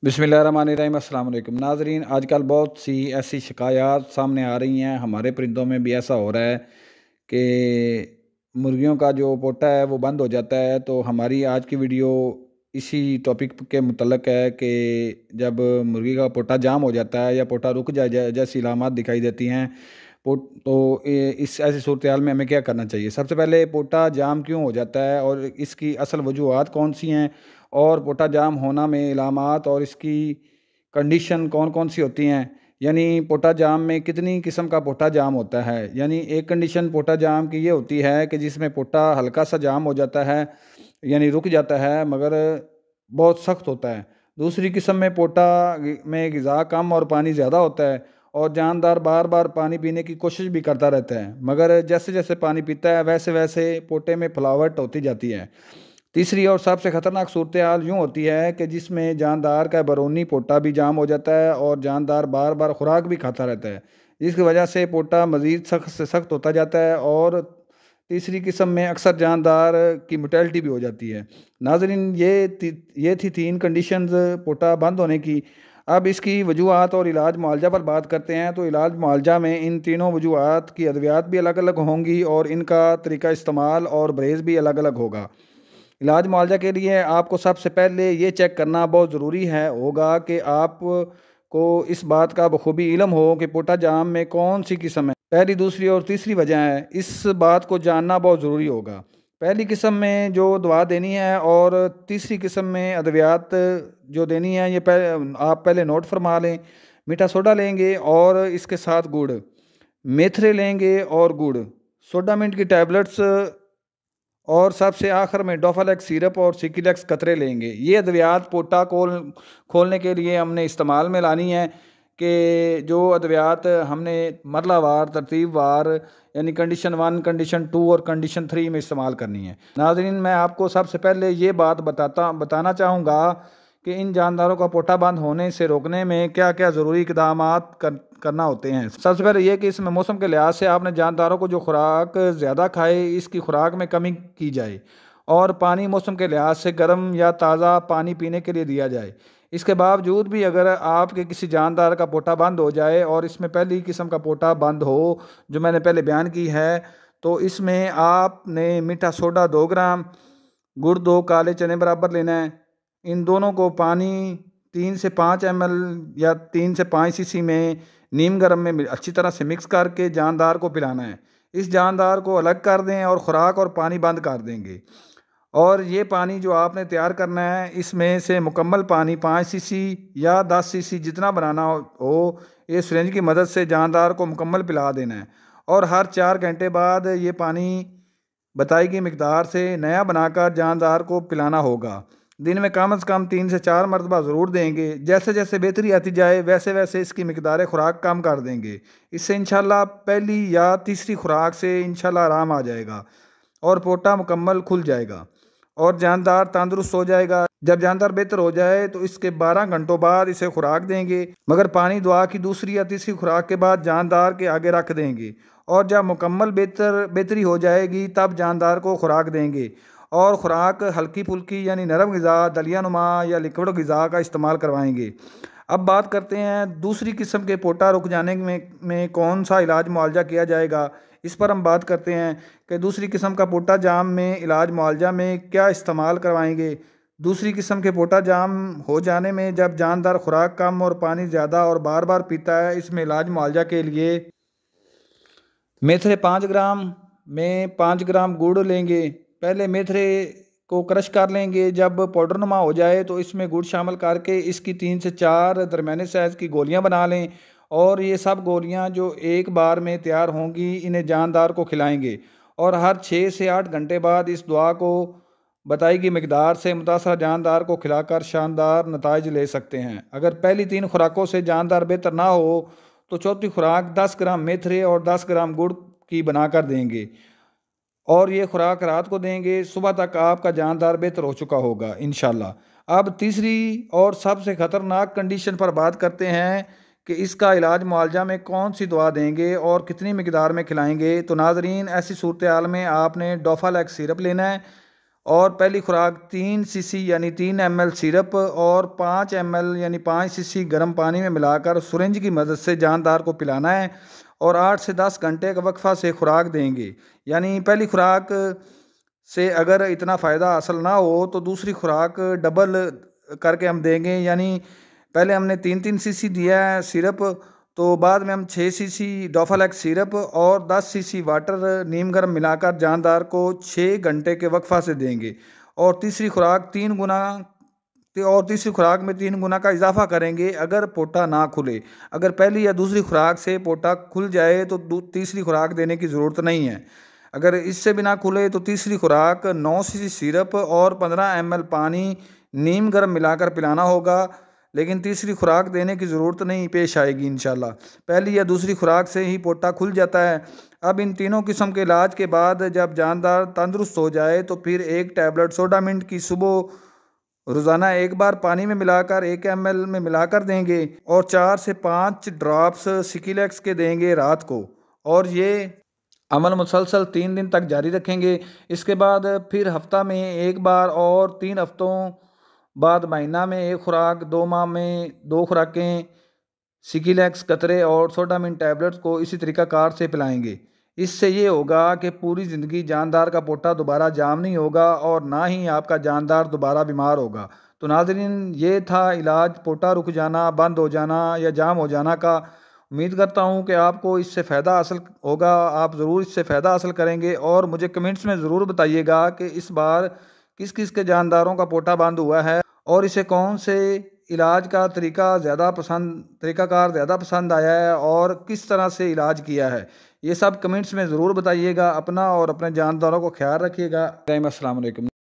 बिस्मिल्लाहिर्रहमानिर्रहीम। अस्सलाम वालेकुम नाज़रीन। आजकल बहुत सी ऐसी शिकायत सामने आ रही हैं, हमारे परिंदों में भी ऐसा हो रहा है कि मुर्गियों का जो पोटा है वो बंद हो जाता है। तो हमारी आज की वीडियो इसी टॉपिक के मुतल्लक है कि जब मुर्गी का पोटा जाम हो जाता है या पोटा रुक जाए जैसी इलामात दिखाई देती हैं तो इस ऐसी सूरत हाल में हमें क्या करना चाहिए। सबसे पहले पोटा जाम क्यों हो जाता है और इसकी असल वजूहात कौन सी हैं, और पोटा जाम होना में इलामात और इसकी कंडीशन कौन कौन सी होती हैं। यानी पोटा जाम में कितनी किस्म का पोटा जाम होता है। यानी एक कंडीशन पोटा जाम की ये होती है कि जिसमें पोटा हल्का सा जाम हो जाता है, यानी रुक जाता है मगर बहुत सख्त होता है। दूसरी किस्म में पोटा में ग़िज़ा कम और पानी ज़्यादा होता है और जानदार बार बार पानी पीने की कोशिश भी करता रहता है, मगर जैसे जैसे पानी पीता है वैसे वैसे पोटे में फुलावट होती जाती है। तीसरी और सबसे ख़तरनाक सूरत हाल यूँ होती है कि जिसमें जानदार का बैरूनी पोटा भी जाम हो जाता है और जानदार बार बार खुराक भी खाता रहता है, जिसकी वजह से पोटा मज़ीद सख्त से सख्त होता जाता है। और तीसरी किस्म में अक्सर जानदार की मोर्टेलिटी भी हो जाती है। नाज़रीन, ये थी तीन कंडीशंस पोटा बंद होने की। अब इसकी वजूहात और इलाज मुआवजा पर बात करते हैं। तो इलाज मुआवजा में इन तीनों वजूहात की अद्वियात भी अलग अलग होंगी और इनका तरीका इस्तेमाल और बरेज़ भी अलग अलग होगा। इलाज मुआवजा के लिए आपको सबसे पहले ये चेक करना बहुत ज़रूरी है होगा कि आप को इस बात का बखूबी इल्म हो कि पोटा जाम में कौन सी किस्म है, पहली दूसरी और तीसरी वजह है। इस बात को जानना बहुत ज़रूरी होगा। पहली किस्म में जो दवा देनी है और तीसरी किस्म में अद्वियात जो देनी है, ये आप पहले नोट फरमा लें। मीठा सोडा लेंगे और इसके साथ गुड़, मेथरे लेंगे और गुड़, सोडामिंट की टैबलेट्स और सबसे आखिर में डोफालेक्स सिरप और सिकिलेक्स कतरे लेंगे। ये अद्वियात पोटा खोलने के लिए हमने इस्तेमाल में लानी है कि जो अद्वियात हमने मरलावार तरतीबवार यानी कंडीशन 1, कंडीशन 2 और कंडीशन 3 में इस्तेमाल करनी है। नाज़रीन, मैं आपको सबसे पहले ये बात बताना चाहूँगा कि इन जानदारों का पोटा बंद होने से रोकने में क्या क्या ज़रूरी इक़दामात करना होते हैं। सबसे पहले ये कि इसमें मौसम के लिहाज से आपने जानदारों को जो खुराक ज़्यादा खाए इसकी खुराक में कमी की जाए और पानी मौसम के लिहाज से गर्म या ताज़ा पानी पीने के लिए दिया जाए। इसके बावजूद भी अगर आपके किसी जानदार का पोटा बंद हो जाए और इसमें पहली किस्म का पोटा बंद हो जो मैंने पहले बयान की है, तो इसमें आपने मीठा सोडा 2 ग्राम, गुड़ 2 काले चने बराबर लेना है। इन दोनों को पानी 3 से 5 ml या 3 से 5 सीसी में नीम गर्म में अच्छी तरह से मिक्स करके जानदार को पिलाना है। इस जानदार को अलग कर दें और ख़ुराक और पानी बंद कर देंगे। और ये पानी जो आपने तैयार करना है इसमें से मुकम्मल पानी 5 सीसी या 10 सीसी जितना बनाना हो ये सिरिंज की मदद से जानदार को मुकम्मल पिला देना है। और हर 4 घंटे बाद ये पानी बताई गई मिकदार से नया बनाकर जानदार को पिलाना होगा। दिन में कम से कम 3 से 4 मरतबा ज़रूर देंगे। जैसे जैसे बेहतरी आती जाए वैसे वैसे इसकी मिकदार खुराक कम कर देंगे। इससे इंशाल्लाह पहली या तीसरी खुराक से इंशाल्लाह आराम आ जाएगा और पोटा मुकम्मल खुल जाएगा और जानदार तंदुरुस्त हो जाएगा। जब जानदार बेहतर हो जाए तो इसके 12 घंटों बाद इसे खुराक देंगे, मगर पानी दुआ की दूसरी या तीसरी खुराक के बाद जानदार के आगे रख देंगे। और जब मुकम्मल बेहतरी हो जाएगी तब जानदार को खुराक देंगे और ख़ुराक हल्की फुल्की यानी नरम ग़िज़ा, दलिया नुमा या लिक्विड ग़िज़ा का इस्तेमाल करवाएंगे। अब बात करते हैं दूसरी किस्म के पोटा रुक जाने में कौन सा इलाज मुआवजा किया जाएगा। इस पर हम बात करते हैं कि दूसरी किस्म का पोटा जाम में इलाज मुआवजा में क्या इस्तेमाल करवाएंगे। दूसरी किस्म के पोटा जाम हो जाने में जब जानदार खुराक कम और पानी ज़्यादा और बार बार पीता है, इसमें इलाज मुआवजा के लिए मेथरे 5 ग्राम में 5 ग्राम गुड़ लेंगे। पहले मेथरे को क्रश कर लेंगे। जब पाउडर नुमा हो जाए तो इसमें गुड़ शामिल करके इसकी 3 से 4 दरमियाने साइज़ की गोलियां बना लें और ये सब गोलियां जो एक बार में तैयार होंगी इन्हें जानदार को खिलाएंगे और हर 6 से 8 घंटे बाद इस दवा को बताई गई मिकदार से मुतासर जानदार को खिलाकर शानदार नताइज ले सकते हैं। अगर पहली 3 खुराकों से जानदार बेहतर ना हो तो चौथी खुराक 10 ग्राम मेथरे और 10 ग्राम गुड़ की बनाकर देंगे और ये खुराक रात को देंगे। सुबह तक आपका जानदार बेहतर हो चुका होगा इंशाल्लाह। अब तीसरी और सबसे ख़तरनाक कंडीशन पर बात करते हैं कि इसका इलाज मुआवजा में कौन सी दवा देंगे और कितनी मिकदार में खिलाएंगे। तो नाजरीन, ऐसी सूरत हाल में आपने डोफालेक्स सिरप लेना है और पहली खुराक 3 सीसी यानी 3 ml सिरप और 5 ml यानी 5 सीसी गर्म पानी में मिलाकर सिरिंज की मदद से जानदार को पिलाना है और 8 से 10 घंटे का वक्फा से खुराक देंगे। यानी पहली खुराक से अगर इतना फ़ायदा हासिल ना हो तो दूसरी खुराक डबल करके हम देंगे। यानी पहले हमने 3-3 सीसी दिया है सिरप, तो बाद में हम 6 सीसी डोफालेक्स सिरप और 10 सीसी वाटर नीम गर्म मिलाकर जानदार को 6 घंटे के वक्फा से देंगे और तीसरी खुराक 3 गुना और तीसरी खुराक में 3 गुना का इजाफा करेंगे अगर पोटा ना खुले। अगर पहली या दूसरी खुराक से पोटा खुल जाए तो तीसरी खुराक देने की ज़रूरत नहीं है। अगर इससे भी ना खुले तो तीसरी खुराक 9 सीसी सिरप और 15 ml पानी नीम गर्म मिलाकर पिलाना होगा, लेकिन तीसरी खुराक देने की ज़रूरत नहीं पेश आएगी इंशाल्लाह। पहली या दूसरी खुराक से ही पोटा खुल जाता है। अब इन तीनों किस्म के इलाज के बाद जब जानदार तंदुरुस्त हो जाए तो फिर एक टैबलेट सोडामिंट की सुबह रोज़ाना एक बार पानी में मिलाकर 1 ml में मिलाकर देंगे और 4 से 5 ड्रॉप्स सिकिलेक्स के देंगे रात को, और ये अमल मुसलसल 3 दिन तक जारी रखेंगे। इसके बाद फिर हफ्ता में एक बार और 3 हफ्तों बाद महीना में एक खुराक, 2 माह में 2 खुराकें सिकिलेक्स कतरे और सोडामिन टैबलेट्स को इसी तरीक़ाकार से पिलाएंगे। इससे ये होगा कि पूरी ज़िंदगी जानदार का पोटा दोबारा जाम नहीं होगा और ना ही आपका जानदार दोबारा बीमार होगा। तो नाज़रीन, ये था इलाज पोटा रुक जाना, बंद हो जाना या जाम हो जाना का। उम्मीद करता हूँ कि आपको इससे फ़ायदा हासिल होगा, आप ज़रूर इससे फ़ायदा हासिल करेंगे और मुझे कमेंट्स में ज़रूर बताइएगा कि इस बार किस किस के जानदारों का पोटा बंद हुआ है और इसे कौन से इलाज का तरीक़ाकार ज़्यादा पसंद आया है और किस तरह से इलाज किया है। ये सब कमेंट्स में ज़रूर बताइएगा। अपना और अपने जानदारों को ख्याल रखिएगा। अस्सलाम वालेकुम।